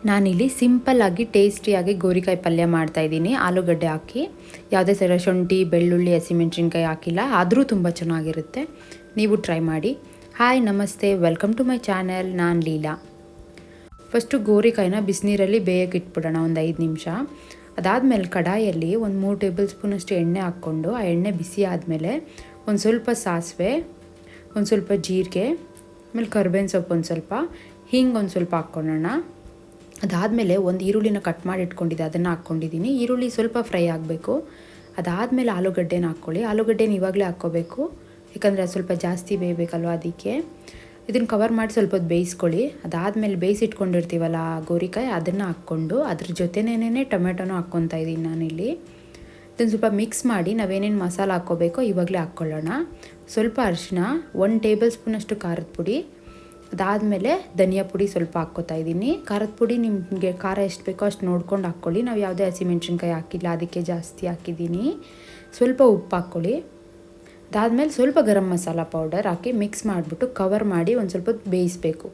ನಾನಿಲ್ಲಿ ಸಿಂಪಲ್ಲಾಗಿ ಟೇಸ್ಟಿಯಾಗಿ ಗೋರಿಕಾಯಿ ಪಲ್ಯ ಮಾಡ್ತಾಯಿದ್ದೀನಿ. ಆಲೂಗಡ್ಡೆ ಹಾಕಿ ಯಾವುದೇ ಥರ ಶುಂಠಿ ಬೆಳ್ಳುಳ್ಳಿ ಹಸಿಮೆಣ್ಸಿನ್ಕಾಯಿ ಹಾಕಿಲ್ಲ, ಆದರೂ ತುಂಬ ಚೆನ್ನಾಗಿರುತ್ತೆ. ನೀವು ಟ್ರೈ ಮಾಡಿ. ಹಾಯ್ ನಮಸ್ತೆ, ವೆಲ್ಕಮ್ ಟು ಮೈ ಚಾನೆಲ್. ನಾನು ಲೀಲಾ. ಫಸ್ಟು ಗೋರಿಕಾಯಿನ ಬಿಸಿನೀರಲ್ಲಿ ಬೇಯಕ್ಕೆ ಇಟ್ಬಿಡೋಣ ಒಂದು 5 ನಿಮಿಷ. ಅದಾದಮೇಲೆ ಕಡಾಯಲ್ಲಿ ಒಂದು 3 ಟೇಬಲ್ ಸ್ಪೂನಷ್ಟು ಎಣ್ಣೆ ಹಾಕ್ಕೊಂಡು ಆ ಎಣ್ಣೆ ಬಿಸಿ ಆದಮೇಲೆ ಒಂದು ಸ್ವಲ್ಪ ಸಾಸಿವೆ, ಒಂದು ಸ್ವಲ್ಪ ಜೀರಿಗೆ, ಆಮೇಲೆ ಕರ್ಬೇವಿನ ಸೊಪ್ಪು ಒಂದು ಸ್ವಲ್ಪ, ಹಿಂಗೆ ಒಂದು ಸ್ವಲ್ಪ ಹಾಕ್ಕೊಳ್ಳೋಣ. ಅದಾದಮೇಲೆ ಒಂದು ಈರುಳ್ಳಿನ ಕಟ್ ಮಾಡಿ ಇಟ್ಕೊಂಡಿದ್ದೆ, ಅದನ್ನು ಹಾಕ್ಕೊಂಡಿದ್ದೀನಿ. ಈರುಳ್ಳಿ ಸ್ವಲ್ಪ ಫ್ರೈ ಆಗಬೇಕು. ಅದಾದಮೇಲೆ ಆಲೂಗಡ್ಡೆನ ಹಾಕ್ಕೊಳ್ಳಿ. ಆಲೂಗಡ್ಡೆನ ಇವಾಗಲೇ ಹಾಕ್ಕೋಬೇಕು, ಯಾಕಂದರೆ ಅದು ಸ್ವಲ್ಪ ಜಾಸ್ತಿ ಬೇಯಬೇಕಲ್ವ, ಅದಕ್ಕೆ ಇದನ್ನು ಕವರ್ ಮಾಡಿ ಸ್ವಲ್ಪ ಹೊತ್ತು ಬೇಯಿಸ್ಕೊಳ್ಳಿ. ಅದಾದಮೇಲೆ ಬೇಯಿಸಿಟ್ಕೊಂಡಿರ್ತೀವಲ್ಲ ಗೋರಿಕಾಯಿ, ಅದನ್ನು ಹಾಕ್ಕೊಂಡು ಅದ್ರ ಜೊತೆನೇನೆ ಟೊಮೆಟೊನೂ ಹಾಕ್ಕೊತಾ ಇದ್ದೀನಿ ನಾನಿಲ್ಲಿ. ಇದನ್ನು ಸ್ವಲ್ಪ ಮಿಕ್ಸ್ ಮಾಡಿ ನಾವೇನೇನು ಮಸಾಲ ಹಾಕ್ಕೋಬೇಕೋ ಇವಾಗಲೇ ಹಾಕ್ಕೊಳ್ಳೋಣ. ಸ್ವಲ್ಪ ಅರಿಶಿನ, 1 ಟೇಬಲ್ ಸ್ಪೂನಷ್ಟು ಖಾರದ ಪುಡಿ, ಅದಾದಮೇಲೆ ಧನಿಯಾ ಪುಡಿ ಸ್ವಲ್ಪ ಹಾಕ್ಕೋತಾ ಇದ್ದೀನಿ. ಖಾರದ ಪುಡಿ ನಿಮಗೆ ಖಾರ ಎಷ್ಟು ಬೇಕೋ ಅಷ್ಟು ನೋಡ್ಕೊಂಡು ಹಾಕ್ಕೊಳ್ಳಿ. ನಾವು ಯಾವುದೇ ಹಸಿಮೆಣ್ಸಿನ್ಕಾಯಿ ಹಾಕಿಲ್ಲ, ಅದಕ್ಕೆ ಜಾಸ್ತಿ ಹಾಕಿದ್ದೀನಿ. ಸ್ವಲ್ಪ ಉಪ್ಪು ಹಾಕ್ಕೊಳ್ಳಿ. ಅದಾದಮೇಲೆ ಸ್ವಲ್ಪ ಗರಂ ಮಸಾಲ ಪೌಡರ್ ಹಾಕಿ ಮಿಕ್ಸ್ ಮಾಡಿಬಿಟ್ಟು ಕವರ್ ಮಾಡಿ ಒಂದು ಸ್ವಲ್ಪ ಬೇಯಿಸಬೇಕು.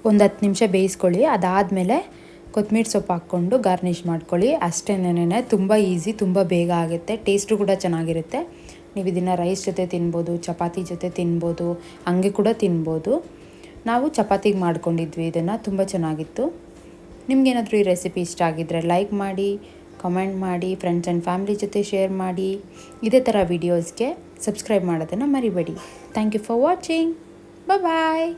ಒಂದು 10 ನಿಮಿಷ ಬೇಯಿಸ್ಕೊಳ್ಳಿ. ಅದಾದಮೇಲೆ ಕೊತ್ತಂಬರಿ ಸೊಪ್ಪು ಹಾಕ್ಕೊಂಡು ಗಾರ್ನಿಷ್ ಮಾಡ್ಕೊಳ್ಳಿ. ಅಷ್ಟೇನೇನೆ, ತುಂಬ ಈಸಿ, ತುಂಬ ಬೇಗ ಆಗುತ್ತೆ, ಟೇಸ್ಟು ಕೂಡ ಚೆನ್ನಾಗಿರುತ್ತೆ. ನೀವು ಇದನ್ನು ರೈಸ್ ಜೊತೆ ತಿನ್ಬೋದು, ಚಪಾತಿ ಜೊತೆ ತಿನ್ಬೋದು, ಹಂಗೆ ಕೂಡ ತಿನ್ಬೋದು. ನಾವು ಚಪಾತಿಗೆ ಮಾಡ್ಕೊಂಡಿದ್ವಿ ಇದನ್ನು, ತುಂಬ ಚೆನ್ನಾಗಿತ್ತು. ನಿಮಗೇನಾದರೂ ಈ ರೆಸಿಪಿ ಇಷ್ಟ ಆಗಿದ್ದರೆ ಲೈಕ್ ಮಾಡಿ, ಕಮೆಂಟ್ ಮಾಡಿ, ಫ್ರೆಂಡ್ಸ್ ಆ್ಯಂಡ್ ಫ್ಯಾಮಿಲಿ ಜೊತೆ ಶೇರ್ ಮಾಡಿ. ಇದೇ ಥರ ವೀಡಿಯೋಸ್ಗೆ ಸಬ್ಸ್ಕ್ರೈಬ್ ಮಾಡೋದನ್ನು ಮರಿಬೇಡಿ. Thank you for watching. Bye.